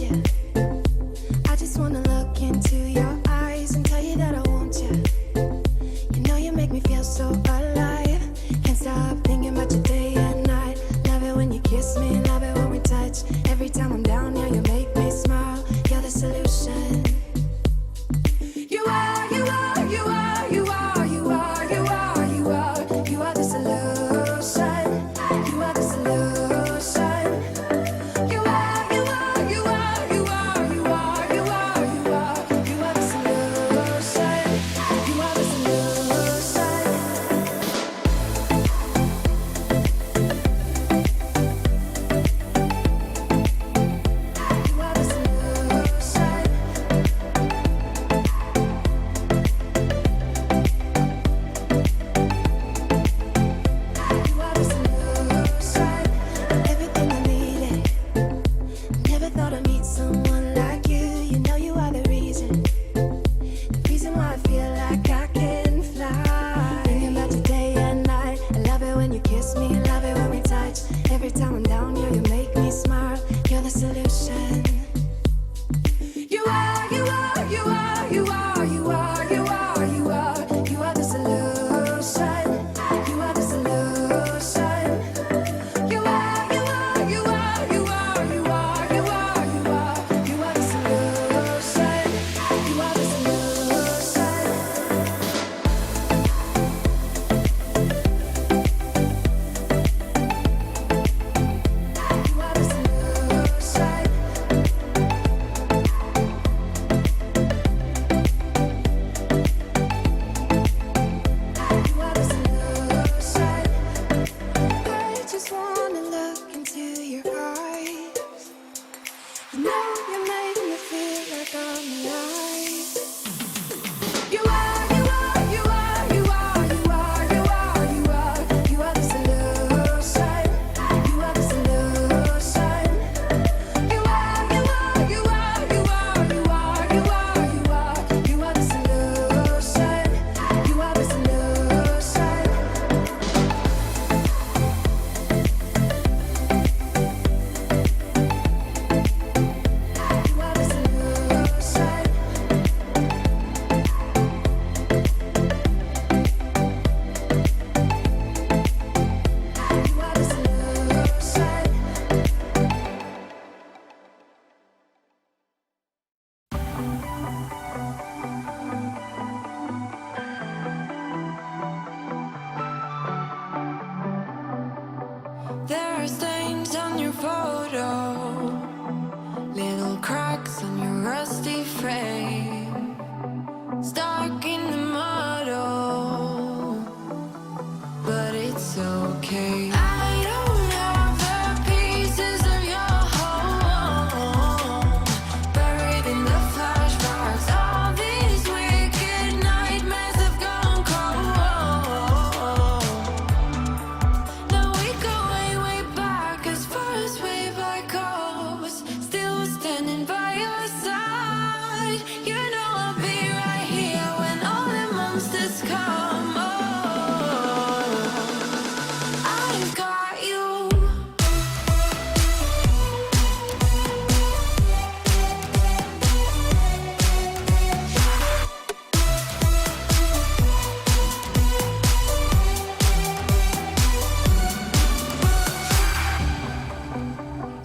you. I just wanna look into your eyes and tell you that I want you. You know you make me feel so alive. Can't stop thinking about you day and night. Love it when you kiss me, love it when we touch. Every time I'm down here, you make me smile. You're the solution. You are, you are, you are, you are, you are, you are, you are, you are the solution. You are the solution. You are, you are, you are, you are, you are, you are, you are, you are the solution. You are the solution. You are the solution. You are the solution. Everything I needed. Never thought I'd meet someone like you. You know you are the reason. The reason why I feel like I can fly. Thinking about you day and night. I love it when you kiss me, love it when we touch. Every time I'm down here, you make me smile. You're the solution. You are, you are, you are, you are, you are, you are, you are, you are the solution. You are the solution. You are, you are, you are, you are, you are, you are, you are, you are the solution. You are the solution. You are the solution. You are the solution. I just wanna look into your eyes. You know you make me feel like I'm alive. You are, you are, you are, you are, you are, you are, you are, you are the solution. You are the solution. You are, you are, you are, you are, you are, you are, you are, you are the solution. You are the solution. You are the solution. You are the solution. There are stains on your photo, little cracks on your rusty frame, stuck in the mud, oh, but it's okay. I don't have the pieces of your home, buried in the flashbacks. All these wicked nightmares have gone cold. Now we go way, way back, as far as way back goes. Still standing by your side. You know I'll be right here when all the monsters come. Oh, I've got you.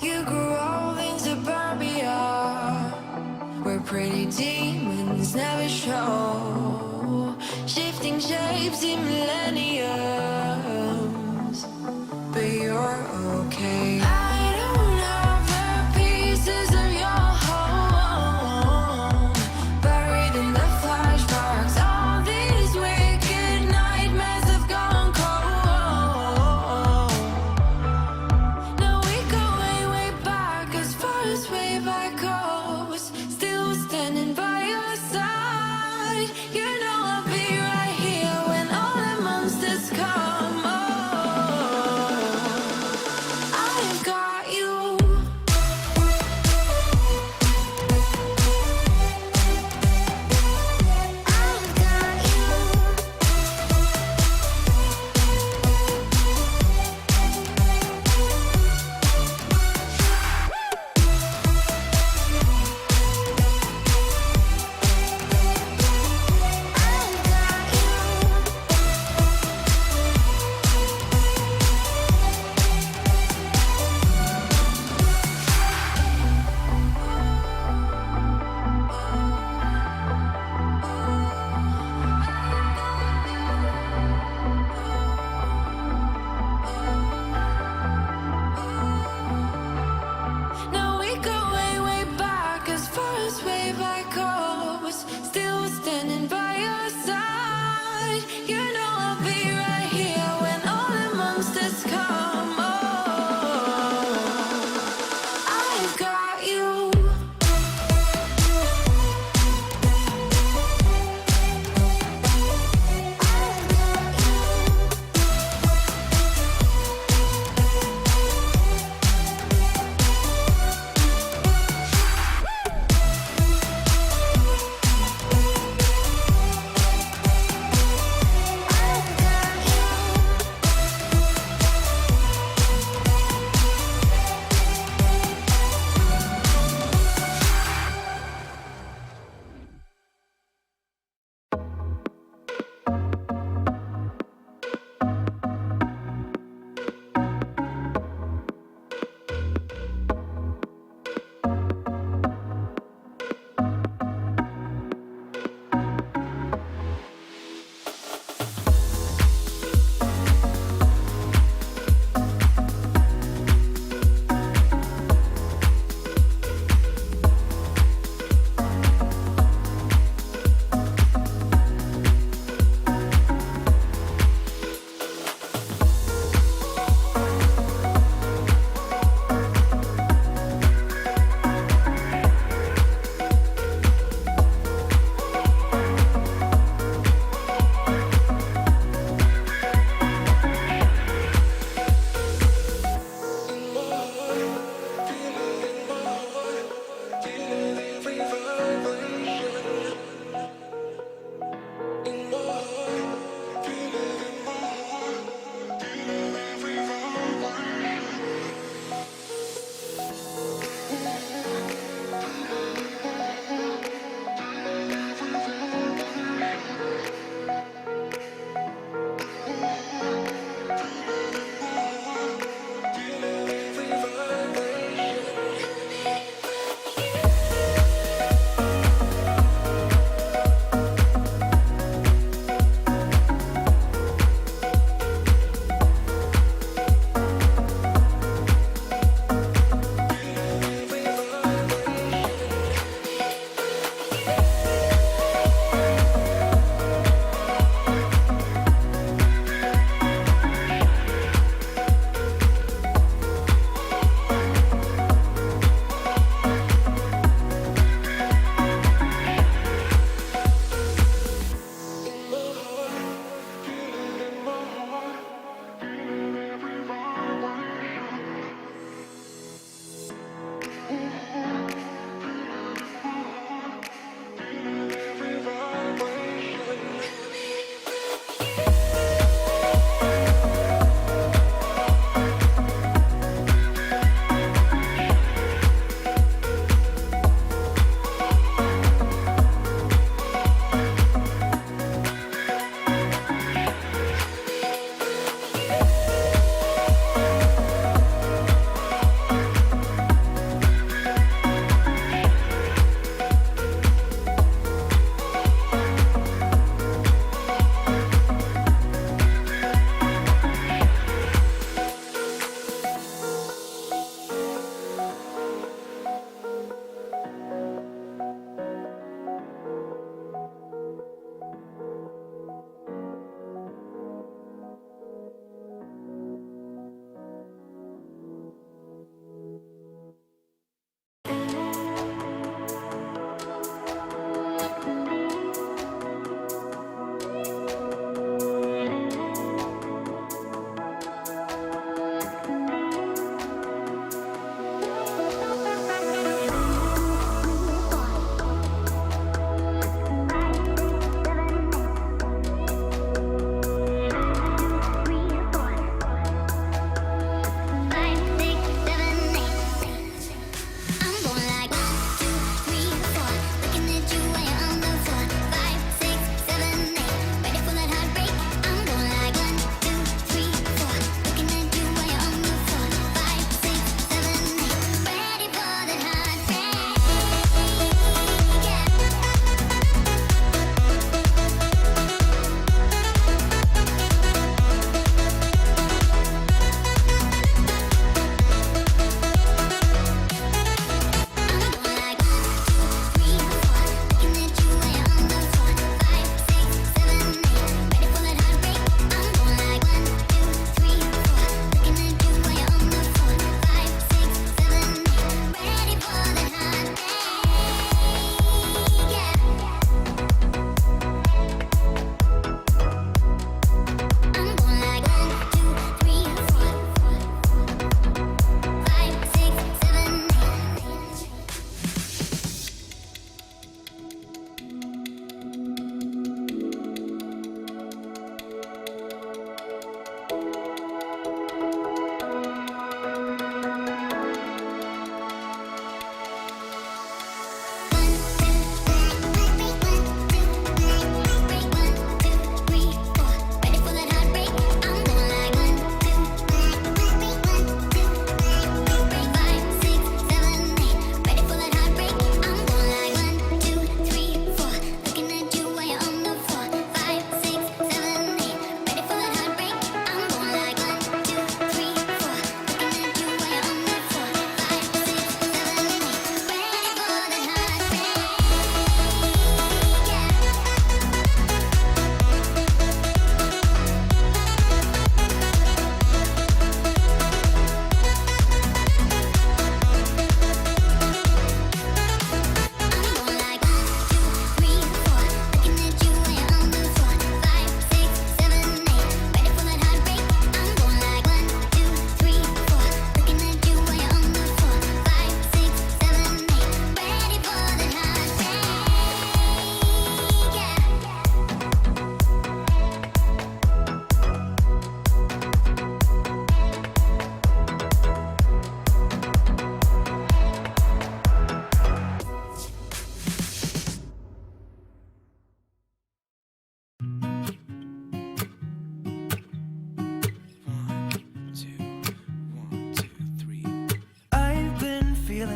You grew old in suburbia, where pretty demons never show, shifting shapes in millenniums, but you're okay. I don't have the pieces of your home, buried in the flashbacks. All these wicked nightmares have gone cold. Now we go way, way back, as far as way back goes. Still standing by your side. You know I'll be right here when all the monsters come. Oh, I've got you. I've got you.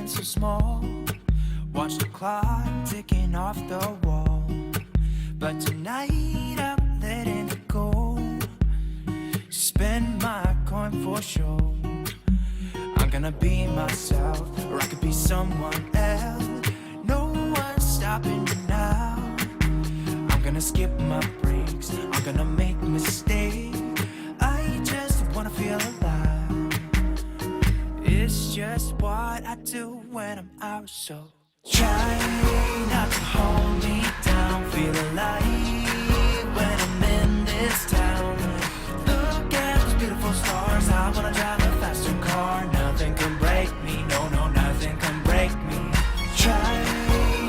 feeling so small. Watch the clock ticking off the wall. But tonight I'm letting it go. Spend my coin for sure. I'm gonna be myself, or I could be someone else. No one's stopping me now. I'm gonna skip my breaks, I'm gonna make mistakes. I just wanna feel alive. It's just what I do when I'm out, so try not to hold me down. Feel alive when I'm in this town. Look at those beautiful stars. I wanna drive a faster car. Nothing can break me, no, no, nothing can break me. Try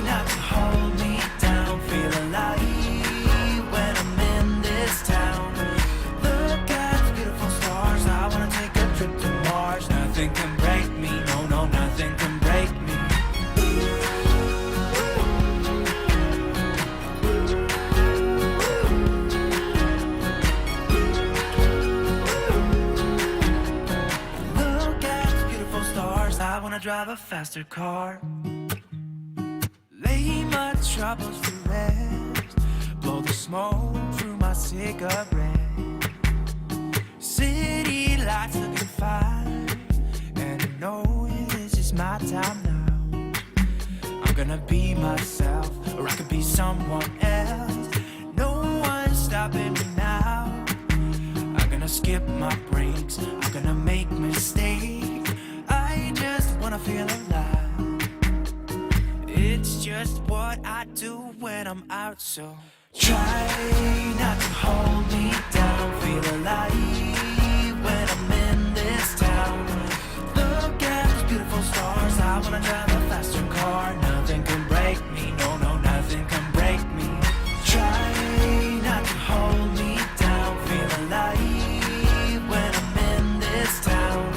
not to hold me down. Feel alive when I'm in this town. Look at those beautiful stars. I wanna take a trip to Mars. Nothing can break me, no, no, nothing can break me. I wanna drive a faster car. Lay my troubles to rest. Blow the smoke through my cigarette. City lights looking fine, and I know this is my time now. I'm gonna be myself, or I could be someone else. No one's stopping me now. I'm gonna skip my breaks, I'm gonna make mistakes. I just wanna feel alive. It's just what I do when I'm out, so try not to hold me down. Feel alive when I'm in this town. Look at those beautiful stars. I wanna drive a faster car. Nothing can break me, no, no, nothing can break me. Try not to hold me down. Feel alive when I'm in this town.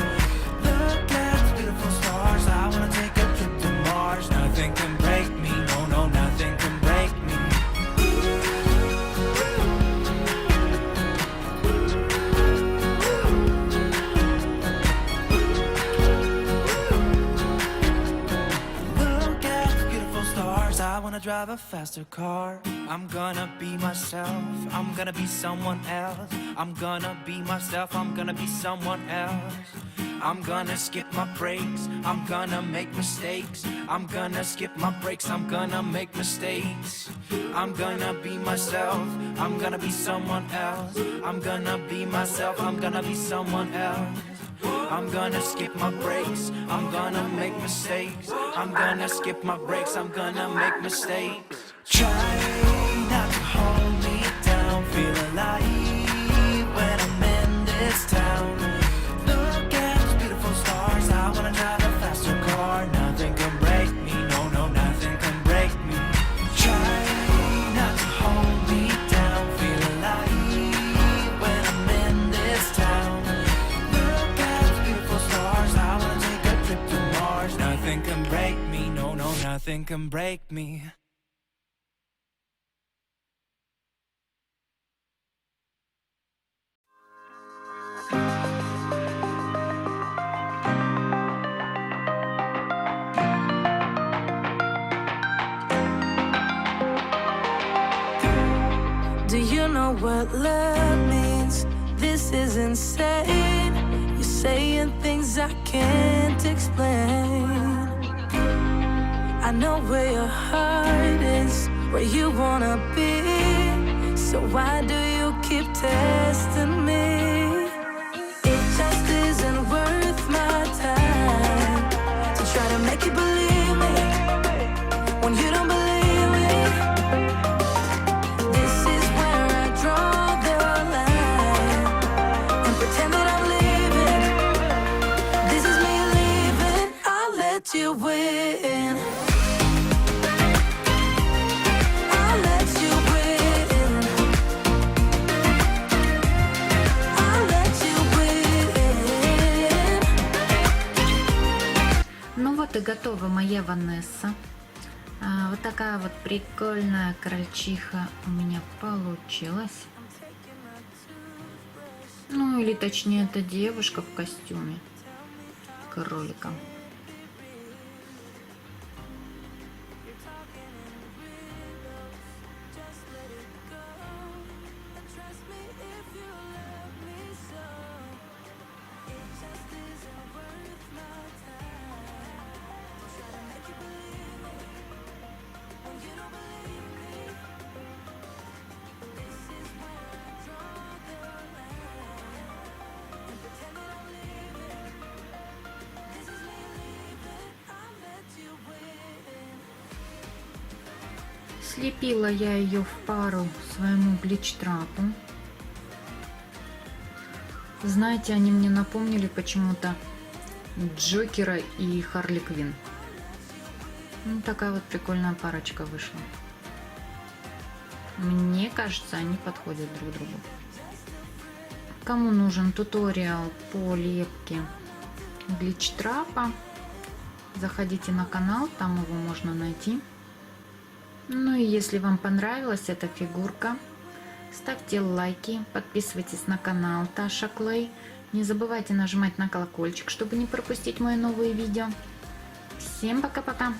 I wanna take a trip to Mars. Nothing can break me, no, no, nothing can break me. Look at the beautiful stars. I wanna drive a faster car. I'm gonna be myself, I'm gonna be someone else. I'm gonna be myself, I'm gonna be someone else. I'm gonna skip my breaks, I'm gonna make mistakes. I'm gonna skip my breaks, I'm gonna make mistakes. I'm gonna be myself, I'm gonna be someone else. I'm gonna be myself, I'm gonna be someone else. I'm gonna skip my breaks, I'm gonna make mistakes. I'm gonna skip my breaks, I'm gonna make mistakes. Try not to hold me down. Feel alive when I'm in this town. I wanna drive a faster car. Nothing can break me, no, no, nothing can break me. Try not to hold me down. Feel alive when I'm in this town. Look at those beautiful stars. I wanna take a trip to Mars. Nothing can break me, no, no, nothing can break me. Do you know what love means? This is insane. You're saying things I can't explain. I know where your heart is, where you wanna be. So why do you keep testing me? It just isn't worth my time to try to make you believe me when you don't believe. You win. I'll let you win. I'll let you win. Ну вот и готова моя Ванесса. Вот такая вот прикольная крольчиха у меня получилась. Ну или точнее, это девушка в костюме кролика. Слепила я ее в пару своему глич-трапу. Знаете, они мне напомнили почему-то Джокера и Харли Квинн. Ну, такая вот прикольная парочка вышла. Мне кажется, они подходят друг другу. Кому нужен туториал по лепке глич-трапа, заходите на канал, там его можно найти. Ну и если вам понравилась эта фигурка, ставьте лайки, подписывайтесь на канал Tasha Clay. Не забывайте нажимать на колокольчик, чтобы не пропустить мои новые видео. Всем пока-пока!